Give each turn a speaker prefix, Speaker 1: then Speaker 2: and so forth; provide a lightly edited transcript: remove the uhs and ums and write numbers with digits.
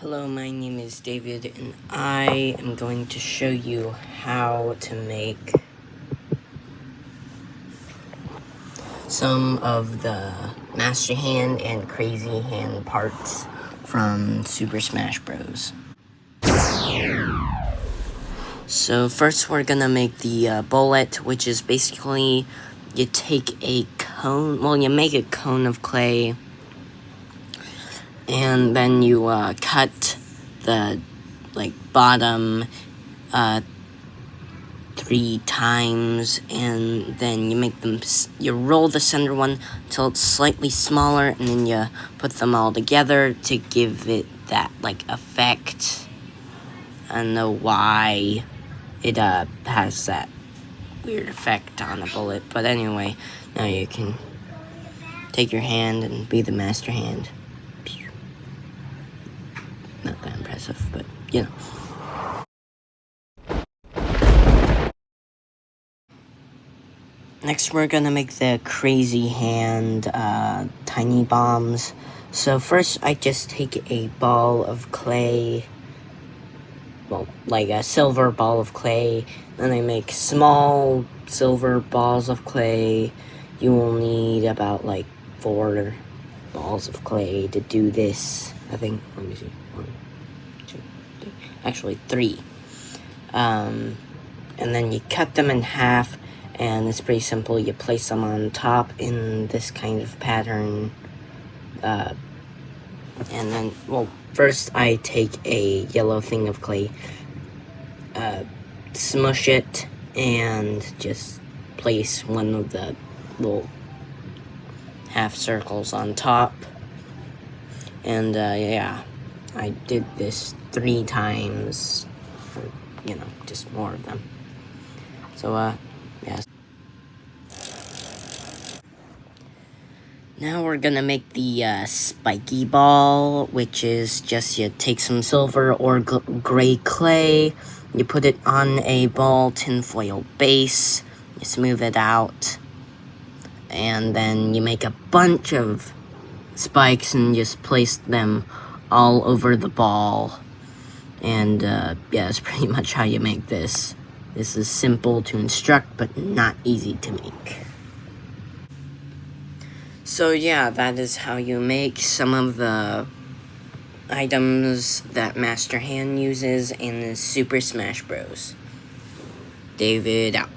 Speaker 1: Hello, my name is David, and I am going to show you how to make some of the Master Hand and Crazy Hand parts from Super Smash Bros. So first we're gonna make the bullet, which is basically you take a cone, you make a cone of clay, and then you cut the bottom 3 times, and then you make them, you roll the center one till it's slightly smaller, and then you put them all together to give it that effect. I don't know why it has that weird effect on a bullet, but anyway, now you can take your hand and be the Master Hand. Not that impressive, but you know. Next, we're gonna make the Crazy Hand tiny bombs. So first, I just take a ball of clay, like a silver ball of clay. Then I make small silver balls of clay. You will need about 4 balls of clay to do this. I think, let me see, 1, 2, 3, actually 3. And then you cut them in half, and it's pretty simple. You place them on top in this kind of pattern, and then, first I take a yellow thing of clay, smush it, and just place one of the little half circles on top. And yeah, I did this 3 times, or, just more of them. So yeah. Now we're gonna make the spiky ball, which is just you take some silver or gray clay, you put it on a ball tinfoil base, you smooth it out, and then you make a bunch of spikes and just place them all over the ball. And yeah, that's pretty much how you make this. This is simple to instruct, but not easy to make. So yeah, that is how you make some of the items that Master Hand uses in Super Smash Bros. David out.